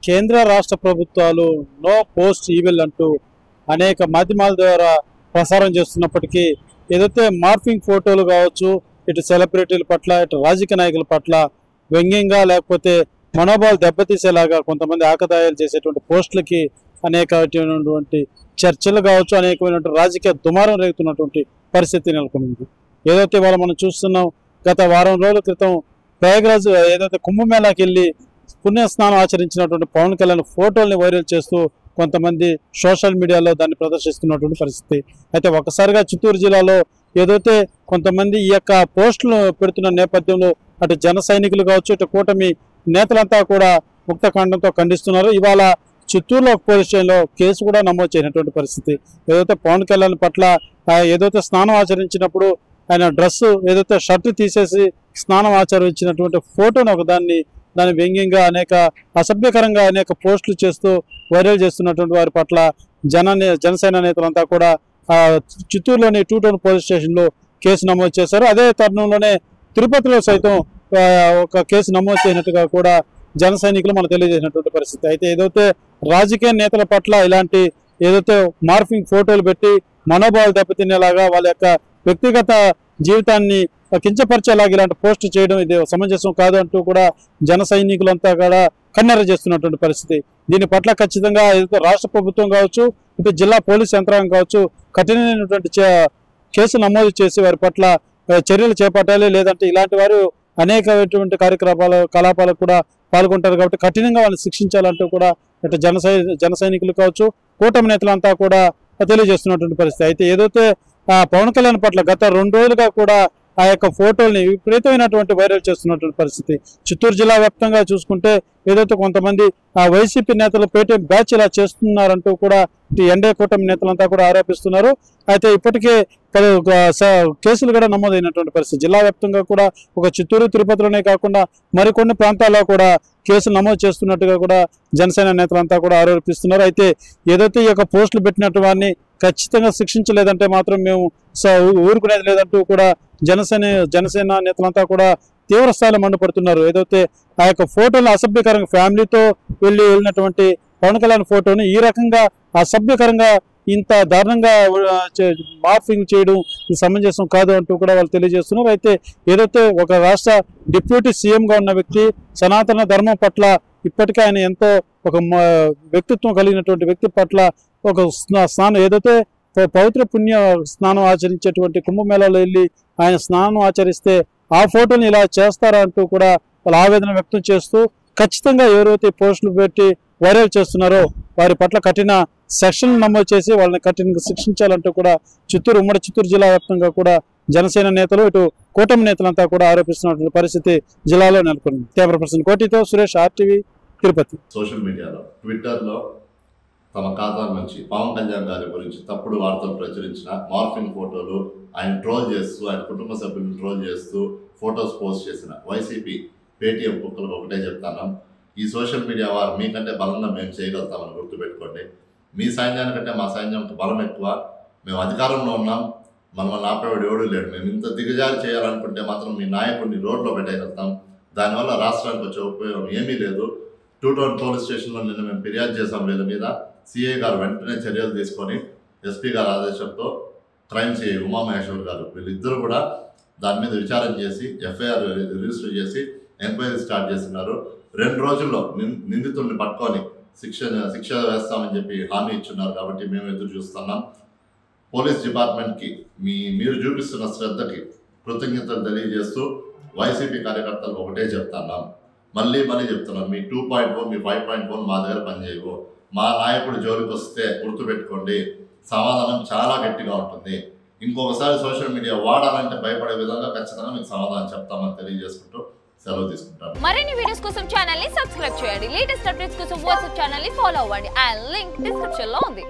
కేంద్ర రాష్ట్ర ప్రభుత్వాలు నో పోస్ట్ ఈవిల్ అంటూ అనేక మాధ్యమాల ద్వారా ప్రసారం చేస్తున్నప్పటికీ ఏదైతే మార్ఫింగ్ ఫోటోలు కావచ్చు, ఇటు సెలబ్రిటీల పట్ల, ఇటు రాజకీయ నాయకుల పట్ల వ్యంగ్యంగా లేకపోతే మనోభావాలు దెబ్బతీసేలాగా కొంతమంది ఆకతాయాలు చేసేటువంటి పోస్టులకి అనేకమైనటువంటి చర్చలు కావచ్చు, అనేకమైనటువంటి రాజకీయ దుమారం రేగుతున్నటువంటి పరిస్థితి నెలకొంది. ఏదైతే ఇవాళ మనం చూస్తున్నాం, గత వారం రోజుల క్రితం ప్రయాగ్రాజ్ ఏదైతే కుంభమేళాకి వెళ్ళి పుణ్యస్నానం ఆచరించినటువంటి పవన్ కళ్యాణ్ ఫోటోల్ని వైరల్ చేస్తూ కొంతమంది సోషల్ మీడియాలో దాన్ని ప్రదర్శిస్తున్నటువంటి పరిస్థితి. అయితే ఒక్కసారిగా చిత్తూరు జిల్లాలో ఏదైతే కొంతమంది ఈ యొక్క పోస్టులు పెడుతున్న నేపథ్యంలో అటు జన సైనికులు కావచ్చు, ఇటు కూటమి నేతలంతా కూడా ముక్తఖండంతో ఖండిస్తున్నారు. ఇవాళ చిత్తూరులో పోలీస్ స్టేషన్లో కేసు కూడా నమోదు చేయనటువంటి పరిస్థితి. ఏదైతే పవన్ కళ్యాణ్ పట్ల ఏదైతే స్నానం ఆచరించినప్పుడు ఆయన డ్రెస్సు ఏదైతే షర్టు తీసేసి స్నానం ఆచరించినటువంటి ఫోటోను దాన్ని వ్యంగ్యంగా అసభ్యకరంగా అనేక పోస్టులు చేస్తూ వైరల్ చేస్తున్నటువంటి వారి పట్ల జనసేన నేతలంతా కూడా చిత్తూరులోని 2 టౌన్ పోలీస్ స్టేషన్లో కేసు నమోదు చేశారు. అదే తరుణంలోనే తిరుపతిలో సైతం ఒక కేసు నమోదు చేసినట్టుగా కూడా జన సైనికులు మనకు తెలియజేసినటువంటి పరిస్థితి. అయితే ఏదైతే రాజకీయ నేతల పట్ల ఇలాంటి ఏదైతే మార్ఫింగ్ ఫోటోలు పెట్టి మనోభావాలు దెబ్బతినేలాగా వాళ్ళ యొక్క వ్యక్తిగత జీవితాన్ని కించపరిచేలాగా ఇలాంటి పోస్ట్ చేయడం ఇది సమంజసం కాదు అంటూ కూడా జన సైనికులంతా కూడా కన్నెర చేస్తున్నటువంటి పరిస్థితి. దీని పట్ల ఖచ్చితంగా ఏదైతే రాష్ట్ర ప్రభుత్వం కావచ్చు, ఇటు జిల్లా పోలీస్ యంత్రాంగం కావచ్చు కఠినమైనటువంటి కేసు నమోదు చేసి వారి పట్ల చర్యలు చేపట్టాలి. లేదంటే ఇలాంటి వారు అనేకమైనటువంటి కలాపాలకు కూడా పాల్గొంటారు కాబట్టి కఠినంగా వాళ్ళని శిక్షించాలంటూ కూడా ఇటు జన సైనికులు కావచ్చు, కూటమి నేతలంతా కూడా తెలియజేస్తున్నటువంటి పరిస్థితి. అయితే ఏదైతే పవన్ కళ్యాణ్ పట్ల గత 2 రోజులుగా కూడా ఆ యొక్క ఫోటోల్ని విపరీతమైనటువంటి వైరల్ చేస్తున్నటువంటి పరిస్థితి. చిత్తూరు జిల్లా వ్యాప్తంగా చూసుకుంటే ఏదైతే కొంతమంది వైసీపీ నేతలు పేటీఎం బ్యాచ్ ఇలా చేస్తున్నారంటూ కూడా ఎన్డీఏ కూటమి నేతలంతా కూడా ఆరోపిస్తున్నారు. అయితే ఇప్పటికే కేసులు కూడా నమోదైనటువంటి పరిస్థితి. జిల్లా వ్యాప్తంగా కూడా ఒక చిత్తూరు, తిరుపతిలోనే కాకుండా మరికొన్ని ప్రాంతాల్లో కూడా కేసులు నమోదు చేస్తున్నట్టుగా కూడా జనసేన నేతలంతా కూడా ఆరోపిస్తున్నారు. అయితే ఏదైతే ఈ యొక్క పోస్టులు పెట్టినట్టు వారిని ఖచ్చితంగా శిక్షించలేదంటే మాత్రం మేము ఊరుకునేది లేదంటూ కూడా జనసేన నేతలంతా కూడా తీవ్ర స్థాయిలో మండిపడుతున్నారు. ఏదైతే ఆ యొక్క ఫోటోలు అసభ్యకరంగా ఫ్యామిలీతో వెళ్ళినటువంటి పవన్ కళ్యాణ్ ఫోటోని ఈ రకంగా అసభ్యకరంగా ఇంత దారుణంగా మార్ఫింగ్ చేయడం ఇది సమంజసం కాదు అంటూ కూడా వాళ్ళు తెలియజేస్తున్నారు. అయితే ఏదైతే ఒక రాష్ట్ర డిప్యూటీ సీఎంగా ఉన్న వ్యక్తి సనాతన ధర్మం పట్ల ఇప్పటికే ఆయన ఎంతో ఒక వ్యక్తిత్వం కలిగినటువంటి వ్యక్తి పట్ల ఒక స్నానం ఏదైతే పవిత్ర పుణ్య స్నానం ఆచరించేటువంటి కుంభమేళాలో వెళ్ళి ఆయన స్నానం ఆచరిస్తే ఆ ఫోటోని ఇలా చేస్తారా అంటూ కూడా వాళ్ళు ఆవేదన వ్యక్తం చేస్తూ ఖచ్చితంగా ఎవరైతే పోస్టులు పెట్టి వైరల్ చేస్తున్నారో వారి పట్ల కఠిన సెక్షన్లు నమోదు చేసి వాళ్ళని కఠినంగా శిక్షించాలంటూ కూడా ఉమ్మడి చిత్తూరు జిల్లా వ్యాప్తంగా కూడా జనసేన నేతలు, ఇటు కూటమి నేతలంతా కూడా ఆరోపిస్తున్నటువంటి పరిస్థితి జిల్లాలో నెలకొంది. కెమెరా పర్సన్ కోటితో సురేష్, RTV, తిరుపతి. సోషల్ మీడియాలో ట్విట్టర్లో తమ ఖాతా నుంచి పవన్ కళ్యాణ్ గారి గురించి తప్పుడు వార్తలు ప్రచురించిన మార్ఫింగ్ ఫోటోలు, ఆయన ట్రోల్ చేస్తూ, ఆయన కుటుంబ సభ్యులను ట్రోల్ చేస్తూ ఫొటోస్ పోస్ట్ చేసిన వైసీపీ పేటీఎం కుక్కలకు ఒకటే చెప్తాను, ఈ సోషల్ మీడియా వారు మీకంటే బలంగా మేము చేయగలుగుతామని గుర్తుపెట్టుకోండి. మీ సైన్యానికంటే మా సైన్యంకి బలం ఎక్కువ. మేము అధికారంలో ఉన్నాం, మనల్ని ఆపేవాడు ఎవడూ లేడు. మేము ఇంత దిగజారి చేయాలనుకుంటే మాత్రం మీ నాయకుడిని రోడ్లో పెట్టగలుగుతాం. దానివల్ల రాష్ట్రానికి వచ్చే ఉపయోగం ఏమీ లేదు. 2 టౌన్ పోలీస్ స్టేషన్లో నిన్న మేము ఫిర్యాదు చేసాం. వీళ్ళ మీద సిఐ గారు వెంటనే చర్యలు తీసుకొని ఎస్పీ గారి ఆదేశంతో క్రైమ్ సిఐ ఉమామహేశ్వర్ గారు వీళ్ళిద్దరూ కూడా దాని మీద విచారణ చేసి ఎఫ్ఐఆర్ రిజిస్టర్ చేసి ఎంక్వైరీ స్టార్ట్ చేస్తున్నారు. 2 రోజుల్లో నిందితుల్ని పట్టుకొని శిక్ష వేస్తామని చెప్పి హామీ ఇచ్చున్నారు. కాబట్టి మేము ఎదురు చూస్తున్నాం. పోలీస్ డిపార్ట్మెంట్కి మీరు చూపిస్తున్న శ్రద్ధకి కృతజ్ఞతలు తెలియజేస్తూ వైసీపీ కార్యకర్తలకు ఒకటే చెప్తున్నాం, మళ్ళీ చెప్తున్నాం, మీ 2.0 మీ 5.0 మా దగ్గర పనిచేయవు. మా నాయకుడు జోలికి వస్తే గుర్తుపెట్టుకోండి, సమాధానం చాలా గట్టిగా ఉంటుంది. ఇంకొకసారి సోషల్ మీడియా వాడాలంటే భయపడే విధంగా ఖచ్చితంగా మీకు సమాధానం చెప్తామని తెలియజేసుకుంటూ సెలవు తీసుకుంటాను. మరిన్ని వీడియోస్ కోసం ఛానల్ ని సబ్స్క్రైబ్ చేయండి. లేటెస్ట్ అప్డేట్స్ కోసం వాట్సాప్ ఛానల్ ని ఫాలో అవ్వండి. ఆ లింక్ డిస్క్రిప్షన్ లో ఉంది.